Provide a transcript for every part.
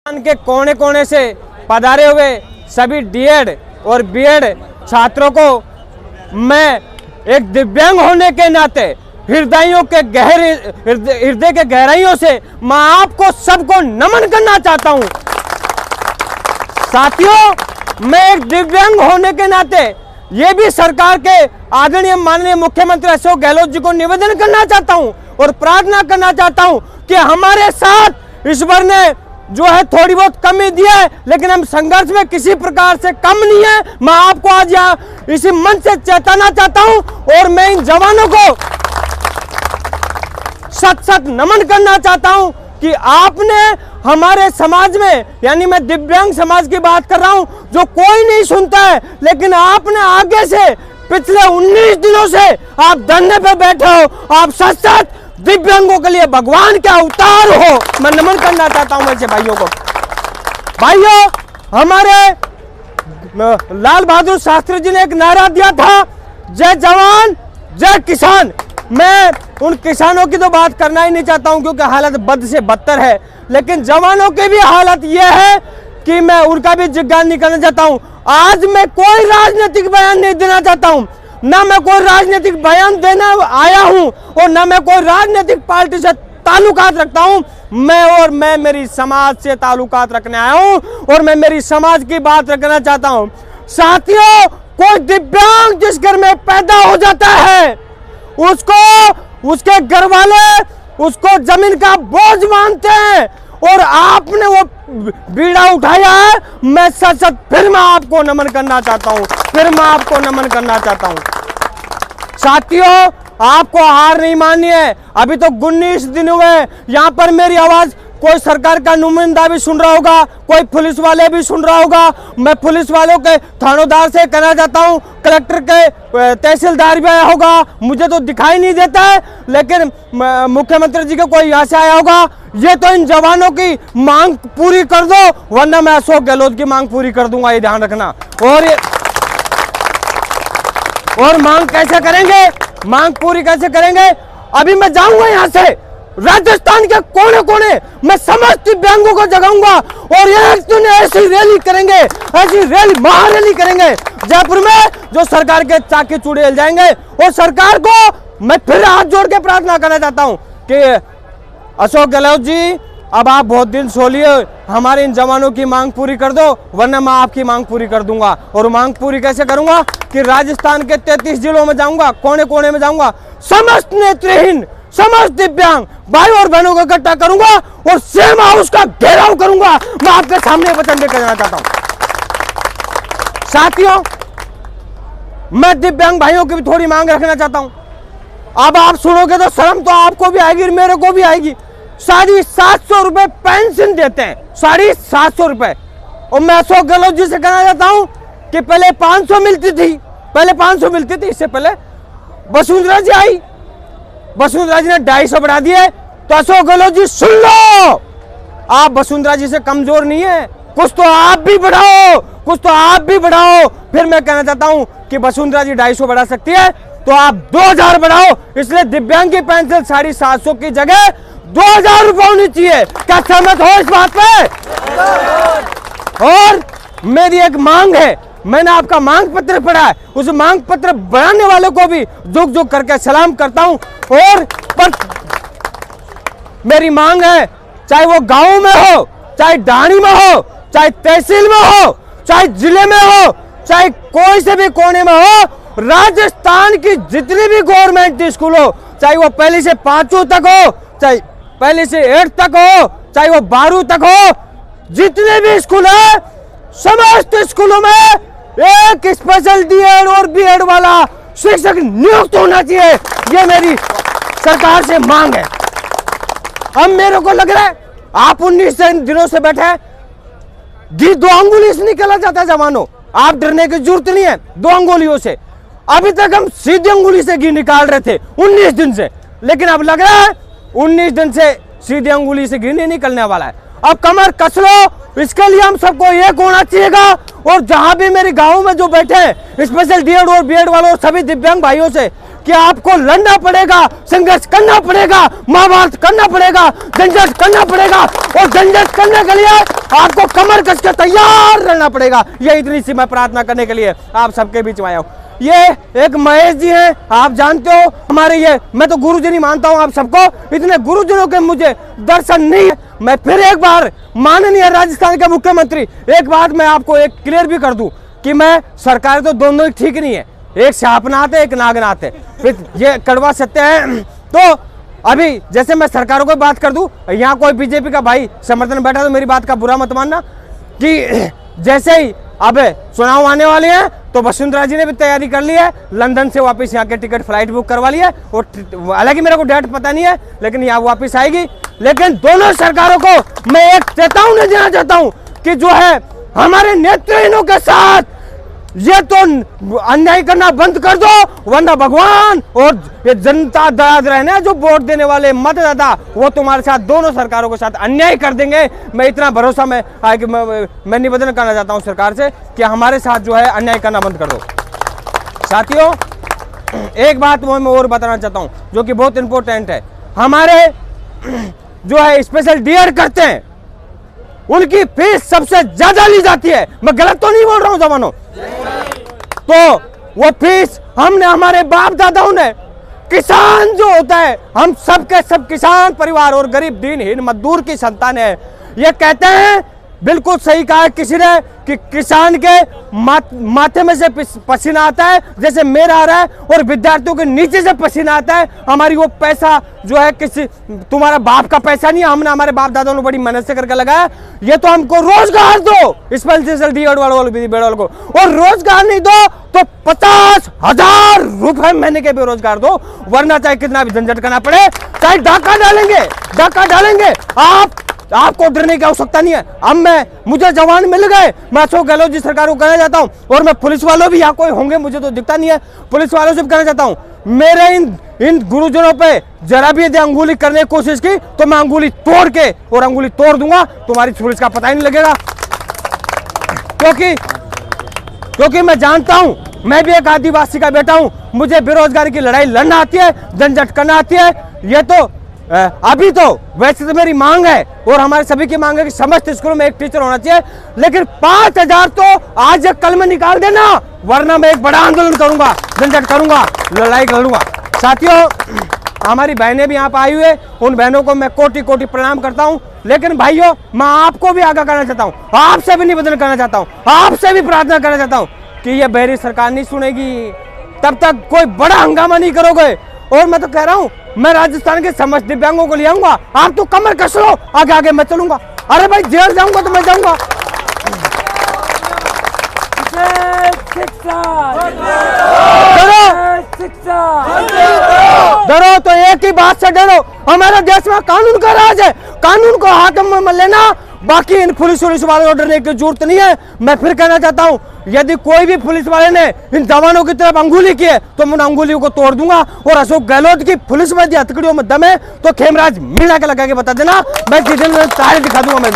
के कोने कोने से पधारे हुए सभी डीएड और बीएड छात्रों को मैं एक दिव्यांग होने के नाते हृदय के गहराइयों से मैं आपको सबको नमन करना चाहता हूं। साथियों, मैं एक दिव्यांग होने के नाते ये भी सरकार के आदरणीय माननीय मुख्यमंत्री अशोक गहलोत जी को निवेदन करना चाहता हूं और प्रार्थना करना चाहता हूं कि हमारे साथ ईश्वर ने जो है थोड़ी बहुत कमी दी है, लेकिन हम संघर्ष में किसी प्रकार से कम नहीं है। मैं आपको आज यहाँ इसी मंच से चेताना चाहता हूं और मैं इन जवानों को सत सत नमन करना चाहता हूं कि आपने हमारे समाज में, यानी मैं दिव्यांग समाज की बात कर रहा हूं, जो कोई नहीं सुनता है, लेकिन आपने आगे से पिछले 19 दिनों से आप धरने पे बैठे हो। आप सच सच दिव्यांगों के लिए भगवान का अवतार हो। मैं नमन करना चाहता हूं ऐसे भाइयों को। भाइयों, हमारे लाल बहादुर शास्त्री जी ने एक नारा दिया था, जय जवान जय किसान। मैं उन किसानों की तो बात करना ही नहीं चाहता हूं क्योंकि हालत बद से बदतर है, लेकिन जवानों की भी हालत यह है कि मैं उनका भी जिज्ञान नहीं करना चाहता हूं। आज मैं कोई राजनीतिक बयान नहीं देना चाहता हूं, ना मैं कोई राजनीतिक बयान देना आया हूं और ना मैं कोई राजनीतिक पार्टी से ताल्लुकात रखता हूं। मैं मेरी समाज से ताल्लुकात रखने आया हूं और मैं मेरी समाज की बात रखना चाहता हूं। साथियों, कोई दिव्यांग जिस घर में पैदा हो जाता है उसको उसके घर वाले उसको जमीन का बोझ मानते हैं और आपने वो बीड़ा उठाया है। मैं सच सच फिर मैं आपको नमन करना चाहता हूं, फिर मैं आपको नमन करना चाहता हूं। साथियों, आपको हार नहीं माननी है। अभी तो 19 दिन हुए, यहाँ पर मेरी आवाज कोई सरकार का नुमाइंदा भी सुन रहा होगा, कोई पुलिस वाले भी सुन रहा होगा। मैं पुलिस वालों के थानेदार से कहना चाहता हूँ, कलेक्टर के तहसीलदार भी आया होगा, मुझे तो दिखाई नहीं देता है, लेकिन मुख्यमंत्री जी का कोई यहाँ से आया होगा। ये तो इन जवानों की मांग पूरी कर दो, वरना मैं अशोक गहलोत की मांग पूरी कर दूंगा, ये ध्यान रखना। और मांग कैसे करेंगे, मांग पूरी कैसे करेंगे? अभी मैं जाऊंगा यहाँ से राजस्थान के कोने कोने, मैं समस्त दिव्यांगों को जगाऊंगा और एक दिन ऐसी रैली करेंगे, ऐसी रैली महारैली करेंगे जयपुर में, जो सरकार के चाके चूड़े हिल जाएंगे। और सरकार को मैं फिर हाथ जोड़ के प्रार्थना करना चाहता हूं कि अशोक गहलोत जी, अब आप बहुत दिन सो लिए, हमारे इन जवानों की मांग पूरी कर दो, वरना मैं आपकी मांग पूरी कर दूंगा। और मांग पूरी कैसे करूंगा कि राजस्थान के 33 जिलों में जाऊंगा, कोने कोने में जाऊंगा, समस्त नेत्रहीन, समस्त दिव्यांग भाई और बहनों को इकट्ठा करूंगा और सेम हाउस का घेराव करूंगा। मैं आपके सामने वचन देकर जाना चाहता हूं। साथियों, मैं दिव्यांग भाइयों की भी थोड़ी मांग रखना चाहता हूं। अब आप सुनोगे तो शर्म तो आपको भी आएगी, मेरे को भी आएगी। 750 रुपए पेंशन देते हैं, 750 रुपए। और मैं अशोक गहलोत जी से कहना चाहता हूं कि पहले 500 मिलती थी, पहले 500 मिलती थी, इससे पहले वसुंधरा जी आई, वसुंधरा जी ने 250 बढ़ा दिए। तो अशोक गहलोत जी सुन लो, आप वसुंधरा जी से कमजोर नहीं है, कुछ तो आप भी बढ़ाओ, कुछ तो आप भी बढ़ाओ। फिर मैं कहना चाहता हूं कि वसुंधरा जी 250 बढ़ा सकती है तो आप 2000 बढ़ाओ। इसलिए दिव्यांग की पेंशन 750 की जगह 2000 रुपए होनी चाहिए। क्या सहमत हो इस बात पे? और मेरी एक मांग है, मैंने आपका मांग पत्र पढ़ा है, उस मांग पत्र बनाने वाले को भी झुक झुक करके सलाम करता हूं। और पर मेरी मांग है, चाहे वो गांव में हो, चाहे डाणी में हो, चाहे तहसील में हो, चाहे जिले में हो, चाहे कोई से भी कोने में हो, राजस्थान की जितनी भी गवर्नमेंट स्कूल हो, चाहे वो पहली से 5वीं तक हो, चाहे पहली से 8 तक हो, चाहे वो 12वीं तक हो, जितने भी स्कूल है, समस्त स्कूलों में एक स्पेशल डीएड और बीएड वाला शिक्षक नियुक्त होना चाहिए। ये मेरी सरकार से मांग है। अब मेरे को लग रहा है आप 19 दिनों से बैठे हैं, घी 2 अंगुली से निकला जाता है जवानों, आप डरने की जरूरत नहीं है 2 अंगुलियों से। अभी तक हम सीधी अंगुली से घी निकाल रहे थे 19 दिन से, लेकिन अब लग रहा है 19 दिन से सीधी अंगुली से घी नहीं निकलने वाला है। अब कमर कस लो, इसके लिए हम सबको एक होना चाहिएगा। और जहां भी मेरे गांव में जो बैठे हैं स्पेशल डीएड और बीएड वालों, सभी दिव्यांग भाइयों से कि आपको लड़ना पड़ेगा, संघर्ष करना पड़ेगा, महाभारत करना पड़ेगा, झंझट करना पड़ेगा और झंझट करने के लिए आपको कमर कस के तैयार रहना पड़ेगा। ये इतनी सी मैं प्रार्थना करने के लिए आप सबके बीच में आया हूँ। ये एक महेश जी हैं, आप जानते हो हमारे, ये मैं तो गुरुजी नहीं मानता हूँ आप सबको, इतने गुरुजनों के मुझे दर्शन नहीं है। मैं फिर एक बार माननीय राजस्थान के मुख्यमंत्री, एक बात मैं आपको एक क्लियर भी कर दूं कि मैं सरकार तो दोनों ही ठीक नहीं है, एक शापनाथ है एक नागनाथ है, फिर ये कड़वा सत्य है। तो अभी जैसे मैं सरकारों को बात कर दूं, यहाँ कोई बीजेपी का भाई समर्थन बैठा तो मेरी बात का बुरा मत मानना कि जैसे ही अब चुनाव आने वाले हैं तो वसुंधरा जी ने भी तैयारी कर ली है, लंदन से वापस यहाँ के टिकट फ्लाइट बुक करवा ली है और हालांकि मेरे को डेट पता नहीं है लेकिन यहाँ वापस आएगी। लेकिन दोनों सरकारों को मैं एक चेतावनी देना चाहता हूँ कि जो है हमारे नेतृत्वहीनों के साथ ये तो अन्याय करना बंद कर दो, वरना भगवान और ये जनता दराज रहने जो वोट देने वाले मतदाता वो तुम्हारे साथ, दोनों सरकारों के साथ अन्याय कर देंगे। मैं इतना भरोसा मैं निवेदन करना चाहता हूं सरकार से कि हमारे साथ जो है अन्याय करना बंद कर दो। साथियों, एक बात मैं और बताना चाहता हूं जो कि बहुत इंपॉर्टेंट है। हमारे जो है स्पेशल डीएड करते हैं उनकी फीस सबसे ज्यादा ली जाती है। मैं गलत तो नहीं बोल रहा हूं जवानों? तो वो फीस हमने, हमारे बाप दादाओं ने, किसान जो होता है, हम सब के सब किसान परिवार और गरीब दीनहीन मजदूर की संतान है। ये कहते हैं, बिल्कुल सही कहा किसी ने कि किसान के माथे में से पसीना आता है जैसे मेरा आ रहा है और विद्यार्थियों के नीचे से पसीना आता है। हमारी वो पैसा जो है किसी तुम्हारा बाप का पैसा नहीं है, हमने हमारे बाप दादाओं ने बड़ी मेहनत से करके लगाया। ये तो हमको रोजगार दो, स्पेशल डीएड वालों को, और रोजगार नहीं दो तो 50,000 रुपए महीने के बेरोजगार दो, वरना चाहे कितना भी झंझट करना पड़े, चाहे डाका डालेंगे। आपको डरने की आवश्यकता नहीं है। अब मुझे जवान मिल गए, मैं अशोक गहलोत जी सरकार को कहना चाहता हूं, और मैं पुलिस वालों भी यहाँ कोई होंगे मुझे तो दिखता नहीं है, पुलिस वालों से भी कहना चाहता हूं, मेरे इन गुरुजनों पे जरा भी यदि अंगुली करने की कोशिश की तो मैं अंगुली तोड़ के और अंगुली तोड़ दूंगा, तुम्हारी पुलिस का पता ही नहीं लगेगा। क्योंकि मैं जानता हूं, मैं भी एक आदिवासी का बेटा हूं, मुझे बेरोजगारी की लड़ाई लड़ना आती है, झंझट करना आती है। ये तो अभी तो वैसे तो मेरी मांग है और हमारे सभी की मांग है कि समस्त स्कूलों में एक टीचर होना चाहिए, लेकिन 5,000 तो आज या कल में निकाल देना, वरना मैं एक बड़ा आंदोलन करूंगा, झंझट करूंगा, लड़ाई लड़ूंगा। साथियों, हमारी बहनें भी यहाँ पर आई हुई है, उन बहनों को मैं कोटि कोटि प्रणाम करता हूँ। लेकिन भाइयों, मैं आपको भी आगाह करना चाहता हूँ, आपसे भी निवेदन करना चाहता हूँ, आपसे भी प्रार्थना करना चाहता हूँ कि ये बहरी सरकार नहीं सुनेगी तब तक कोई बड़ा हंगामा नहीं करोगे। और मैं तो कह रहा हूँ, मैं राजस्थान के समस्त दिव्यांगों को ले आऊंगा, आप तो कमर कस लो, आगे आगे मैं चलूंगा। अरे भाई, जेल जाऊंगा तो मैं जाऊंगा। डरो तो एक ही बात से डरो, हमारे देश में कानून का राज है, कानून को हाथ में लेना, बाकी इन पुलिस वालों को डरने की जरूरत नहीं है। मैं फिर कहना चाहता हूँ, यदि कोई भी पुलिस वाले ने इन जवानों की तरफ अंगुली की है तो मैं अंगुलियों को तोड़ दूंगा। और अशोक गहलोत की पुलिस में हथकड़ियों में दम है तो खेमराज मीणा के लगा के बता देना, मैं किसी दिन तारीख दिखा दूंगा। मैं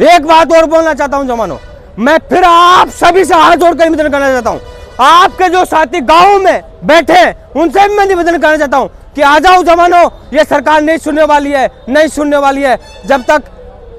एक बात और बोलना चाहता हूँ जवानों, मैं फिर आप सभी से हाथ जोड़कर निवेदन करना चाहता हूँ, आपके जो साथी गाँव में बैठे हैं उनसे भी मैं निवेदन करना चाहता हूँ कि आ जाओ जवानों, ये सरकार नहीं सुनने वाली है। जब तक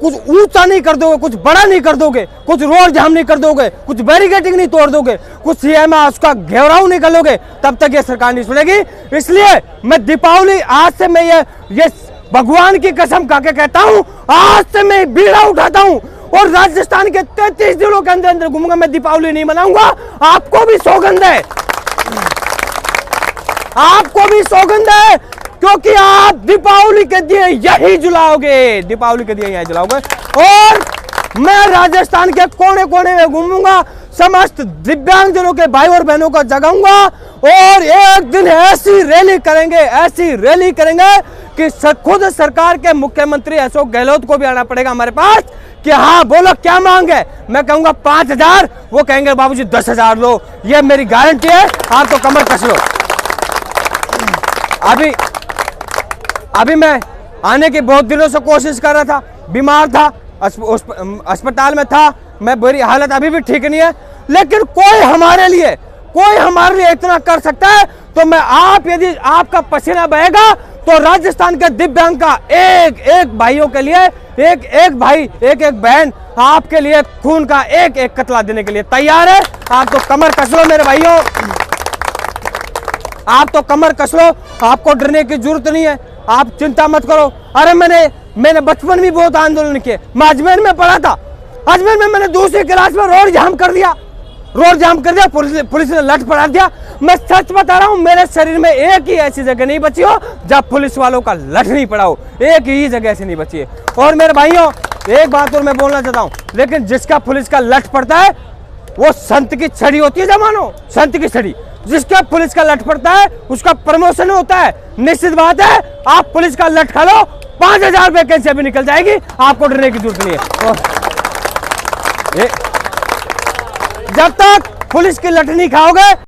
कुछ ऊंचा नहीं कर दोगे, कुछ बड़ा नहीं कर दोगे, कुछ रोड जाम नहीं कर दोगे, कुछ बैरिकेडिंग नहीं तोड़ दोगे, कुछ सीएम उसका घेराव नहीं कर लोगे, तब तक ये सरकार नहीं सुनेगी। इसलिए मैं दीपावली, आज से मैं ये भगवान की कसम खा के कहता हूँ, आज से मैं बीड़ा उठाता हूँ और राजस्थान के 33 जिलों के अंदर घूमूंगा, मैं दीपावली नहीं मनाऊंगा। आपको भी सौगंध है, आपको भी सौगंध है, क्योंकि आप दीपावली के दिए यही जलाओगे, दीपावली के दिए यही जलाओगे। और मैं राजस्थान के कोने कोने में घूमूंगा, समस्त दिव्यांगजनों के भाई और बहनों को जगाऊंगा और एक दिन ऐसी रैली करेंगे कि खुद सरकार के मुख्यमंत्री अशोक गहलोत को भी आना पड़ेगा हमारे पास कि हाँ बोलो क्या मांग है। मैं कहूंगा 5,000, वो कहेंगे बाबूजी 10,000 लो, ये मेरी गारंटी है, आप तो कमर कस लो। अभी मैं आने की बहुत दिनों से कोशिश कर रहा था, बीमार था, अस्पताल में था, मैं मेरी हालत अभी भी ठीक नहीं है, लेकिन कोई हमारे लिए इतना कर सकता है तो मैं यदि आपका पसीना बहेगा तो राजस्थान के दिव्यांग का एक एक भाइयों के लिए, एक एक भाई, एक एक बहन आपके लिए खून का एक एक कतला देने के लिए तैयार है। आप तो कमर कस लो मेरे भाइयों, आप तो कमर कस लो, आपको डरने की जरूरत नहीं है, आप चिंता मत करो। अरे मैंने बचपन में बहुत आंदोलन किए, मैं अजमेर में पढ़ा था, अजमेर में मैंने दूसरी क्लास में रोड जाम कर दिया, पुलिस ने लठ पड़ा दिया। मैं सच बता रहा हूं, मेरे शरीर में एक ही ऐसी जगह नहीं बची हो जब पुलिस वालों का लठ नहीं पड़ा हो, एक ही जगह ऐसी नहीं बची है। और मेरे भाइयों एक बात और मैं बोलना चाहता हूं, लेकिन जिसका पुलिस का लठ पड़ता है वो संत की छड़ी होती है जमानो, संत की छड़ी। जिसका पुलिस का लठ पड़ता है उसका प्रमोशन होता है। निश्चित बात है, आप पुलिस का लठ खा लो, 5000 वैकेंसी अभी निकल जाएगी, आपको डरने की जरूरत नहीं है। जब तक पुलिस की लठ नहीं खाओगे